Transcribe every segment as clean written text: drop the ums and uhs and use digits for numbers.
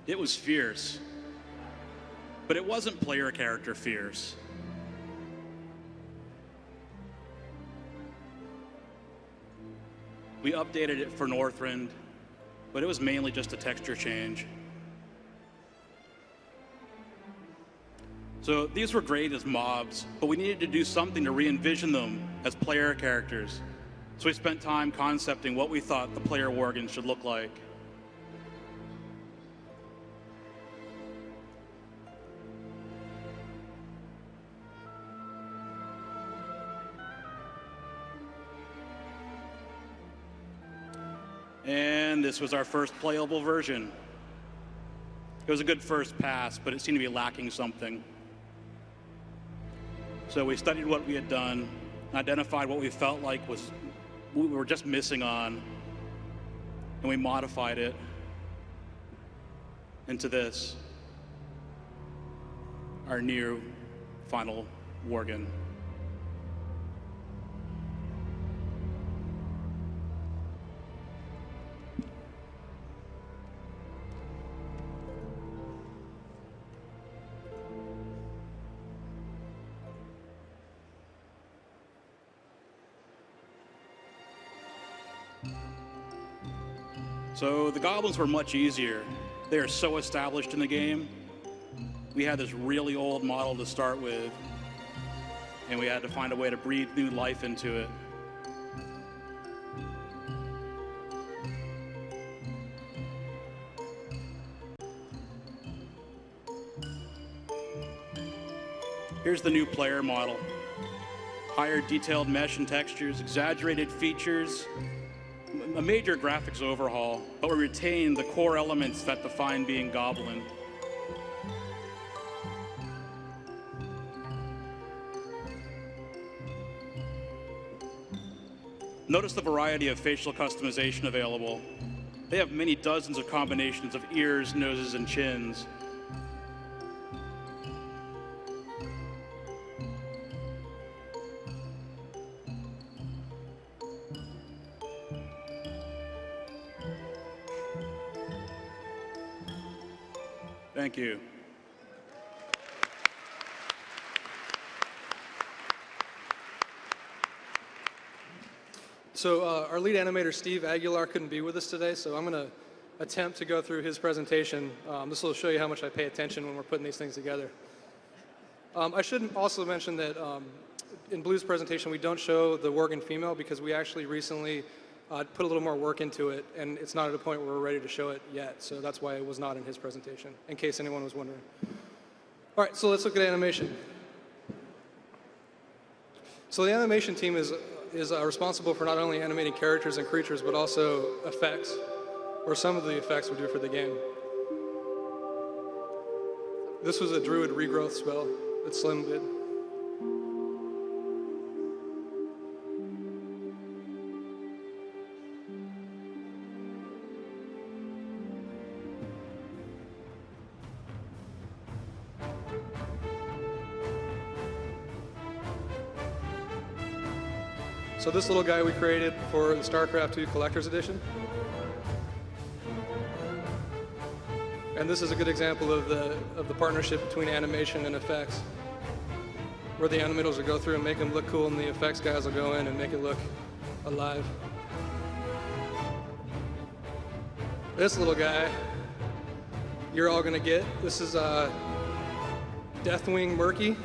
It was fierce, but it wasn't player character fierce. We updated it for Northrend, but it was mainly just a texture change. So these were great as mobs, but we needed to do something to re-envision them as player characters. So we spent time concepting what we thought the player Worgen should look like. And this was our first playable version. It was a good first pass, but it seemed to be lacking something. So we studied what we had done, identified what we felt like we were just missing on, and we modified it into this, our new final Worgen. So the Goblins were much easier. They are so established in the game. We had this really old model to start with, and we had to find a way to breathe new life into it. Here's the new player model. Higher detailed mesh and textures, exaggerated features, a major graphics overhaul, but we retained the core elements that define being Goblin. Notice the variety of facial customization available. They have many dozens of combinations of ears, noses, and chins. Thank you. So our lead animator, Steve Aguilar, couldn't be with us today, so I'm going to attempt to go through his presentation. This will show you how much I pay attention when we're putting these things together. I should also mention that in Blue's presentation, we don't show the Worgen female because we actually recently put a little more work into it, and it's not at a point where we're ready to show it yet, so that's why it was not in his presentation, in case anyone was wondering. All right, so let's look at animation. So the animation team is responsible for not only animating characters and creatures, but also effects, or some of the effects we do for the game. This was a druid regrowth spell that Slim did. So this little guy we created for the StarCraft 2 Collector's Edition. And this is a good example of the partnership between animation and effects, where the animators will go through and make them look cool, and the effects guys will go in and make it look alive. This little guy, you're all gonna get. This is Deathwing Murky.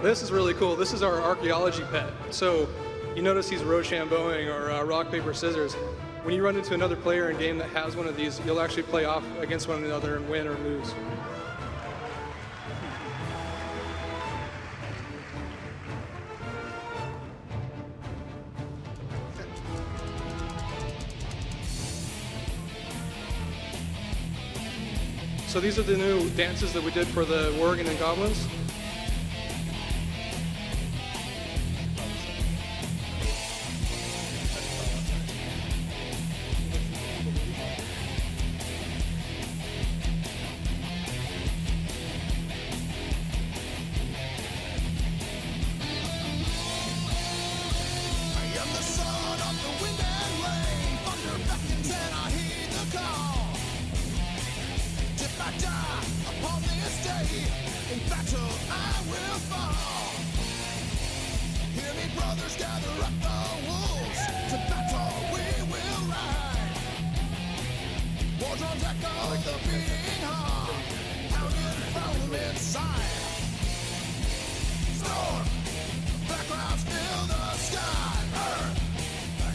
This is really cool. This is our archaeology pet. So you notice he's Rochambeauing or rock, paper, scissors. When you run into another player in game that has one of these, you'll actually play off against one another and win or lose. So these are the new dances that we did for the Worgen and Goblins. day. In battle I will fall. Hear me, brothers, gather up the wolves. To battle we will ride. War drums echo the beating heart. Pounding from inside. Storm, black clouds fill the sky.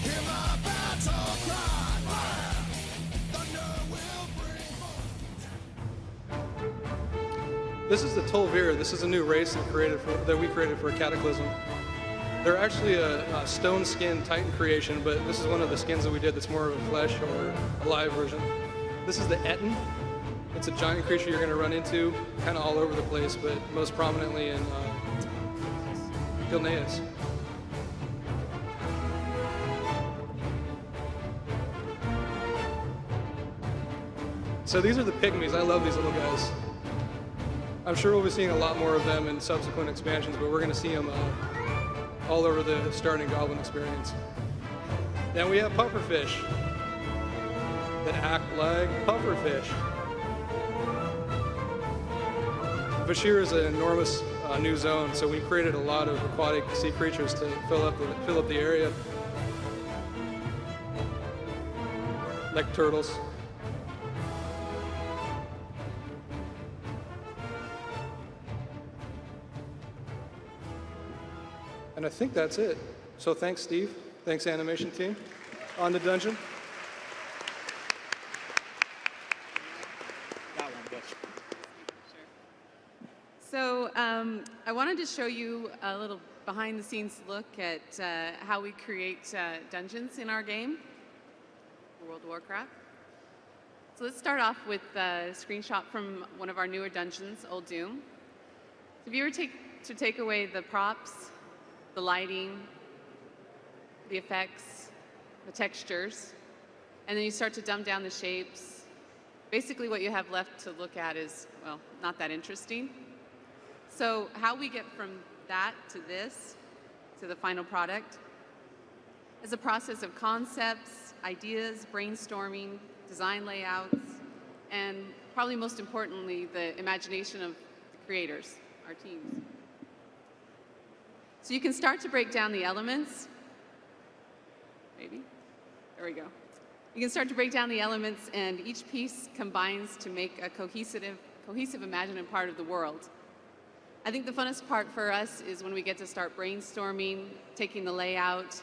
Hear my battle cry. Thunder will bring more. This is the Tolvir. This is a new race that we created for Cataclysm. They're actually a stone skin Titan creation, but this is one of the skins that we did that's more of a flesh or a live version. This is the Etten. It's a giant creature you're going to run into kind of all over the place, but most prominently in Gilneas. So these are the pygmies. I love these little guys. I'm sure we'll be seeing a lot more of them in subsequent expansions, but we're going to see them all over the starting Goblin experience. Then we have pufferfish that act like pufferfish. Bashir is an enormous new zone, so we created a lot of aquatic sea creatures to fill up the area, like turtles. And I think that's it. So thanks, Steve. Thanks, animation team. On to dungeon. So I wanted to show you a little behind-the-scenes look at how we create dungeons in our game, World of Warcraft. So let's start off with a screenshot from one of our newer dungeons, Old Doom. So if you were to take away the props, the lighting, the effects, the textures, and then you start to dumb down the shapes, basically what you have left to look at is, well, not that interesting. So how we get from that to this, to the final product, is a process of concepts, ideas, brainstorming, design layouts, and probably most importantly, the imagination of the creators, our teams. So you can start to break down the elements. Maybe. There we go. You can start to break down the elements, and each piece combines to make a cohesive imaginative part of the world. I think the funnest part for us is when we get to start brainstorming, taking the layout,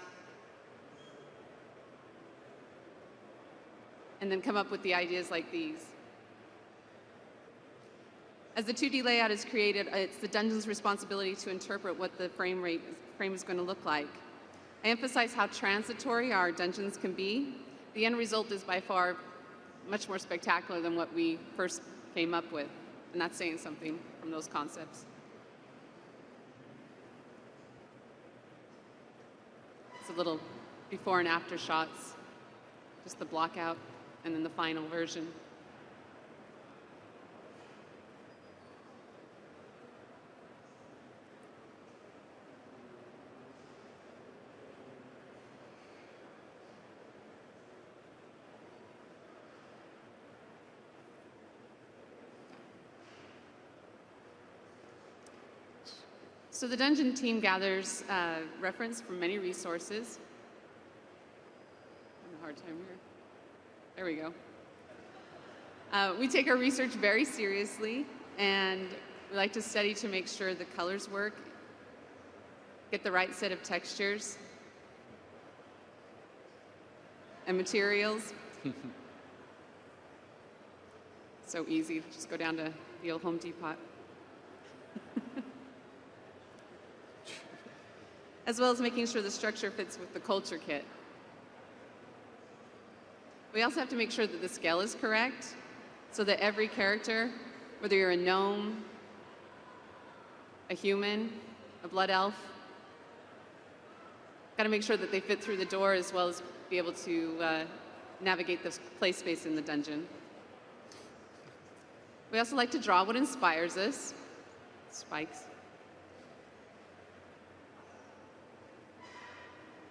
and then come up with the ideas like these. As the 2D layout is created, it's the dungeon's responsibility to interpret what the frame is going to look like. I emphasize how transitory our dungeons can be. The end result is by far much more spectacular than what we first came up with, and that's saying something from those concepts. It's a little before and after shots, just the block out, and then the final version. So the dungeon team gathers reference from many resources. I'm having a hard time here. There we go. We take our research very seriously, and we like to study to make sure the colors work, get the right set of textures and materials. So easy, just go down to the old Home Depot. As well as making sure the structure fits with the culture kit. We also have to make sure that the scale is correct, so that every character, whether you're a gnome, a human, a blood elf, got to make sure that they fit through the door as well as be able to navigate the play space in the dungeon. We also like to draw what inspires us, spikes.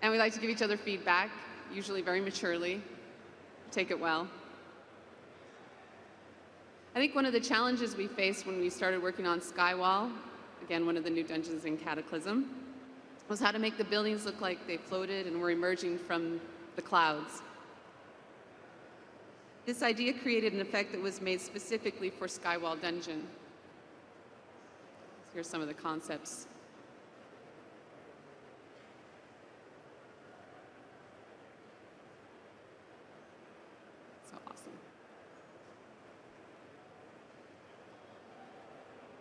And we like to give each other feedback, usually very maturely. Take it well. I think one of the challenges we faced when we started working on Skywall, again, one of the new dungeons in Cataclysm, was how to make the buildings look like they floated and were emerging from the clouds. This idea created an effect that was made specifically for Skywall Dungeon. Here's some of the concepts. So awesome.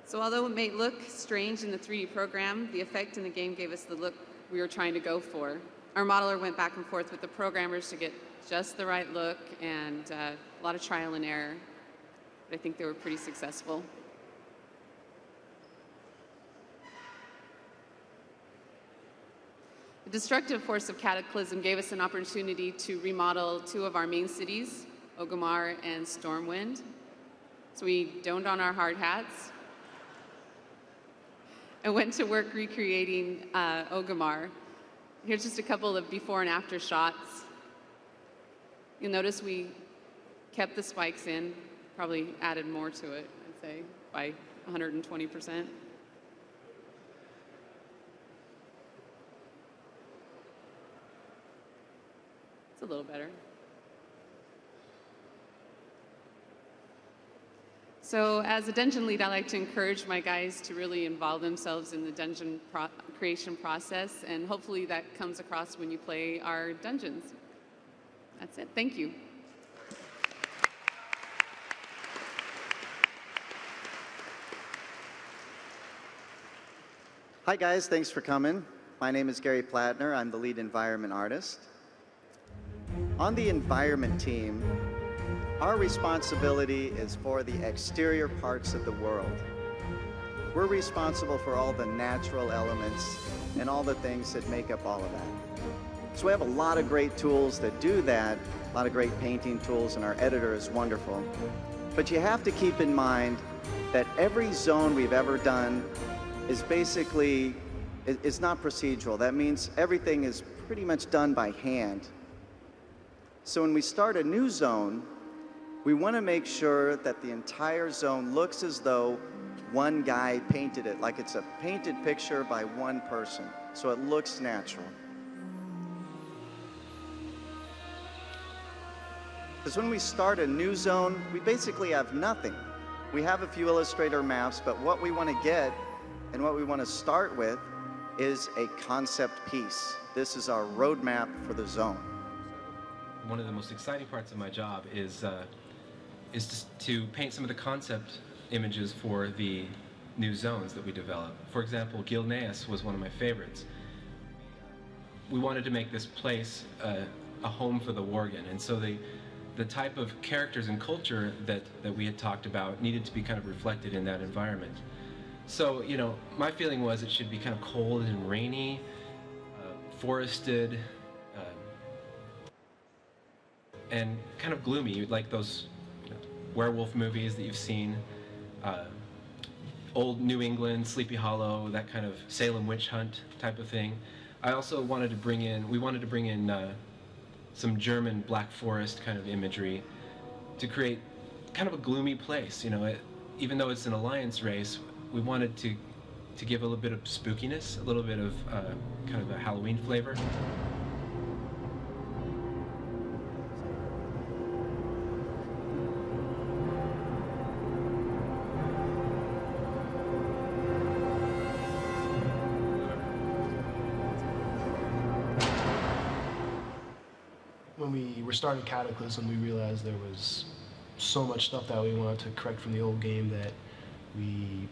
So although it may look strange in the 3D program, the effect in the game gave us the look we were trying to go for. Our modeler went back and forth with the programmers to get just the right look, and a lot of trial and error. But I think they were pretty successful. The destructive force of Cataclysm gave us an opportunity to remodel 2 of our main cities, Orgrimmar and Stormwind. So we donned on our hard hats and went to work recreating Orgrimmar. Here's just a couple of before and after shots. You'll notice we kept the spikes in, probably added more to it, I'd say, by 120%. It's a little better. So as a dungeon lead, I like to encourage my guys to really involve themselves in the dungeon creation process, and hopefully that comes across when you play our dungeons. That's it. Thank you. Hi guys, thanks for coming. My name is Gary Plattner. I'm the lead environment artist. On the environment team, our responsibility is for the exterior parts of the world. We're responsible for all the natural elements and all the things that make up all of that. So we have a lot of great tools that do that, a lot of great painting tools, and our editor is wonderful. But you have to keep in mind that every zone we've ever done is basically, it's not procedural. That means everything is pretty much done by hand. So when we start a new zone, we want to make sure that the entire zone looks as though one guy painted it, like it's a painted picture by one person, so it looks natural. Because when we start a new zone, we basically have nothing. We have a few Illustrator maps, but what we want to get and what we want to start with is a concept piece. This is our roadmap for the zone. One of the most exciting parts of my job is to paint some of the concept images for the new zones that we develop. For example, Gilneas was one of my favorites. We wanted to make this place a home for the Worgen, and so the type of characters and culture that we had talked about needed to be kind of reflected in that environment. So, you know, my feeling was it should be kind of cold and rainy, forested, and kind of gloomy, like those werewolf movies that you've seen, old New England, Sleepy Hollow, that kind of Salem witch hunt type of thing. I also wanted to bring in, some German Black Forest kind of imagery to create kind of a gloomy place. You know, even though it's an alliance race, we wanted to give a little bit of spookiness, a little bit of kind of a Halloween flavor. When we were starting Cataclysm, we realized there was so much stuff that we wanted to correct from the old game that we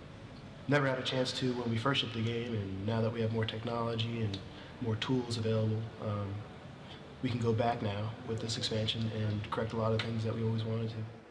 never had a chance to when we first shipped the game, and now that we have more technology and more tools available, we can go back now with this expansion and correct a lot of things that we always wanted to.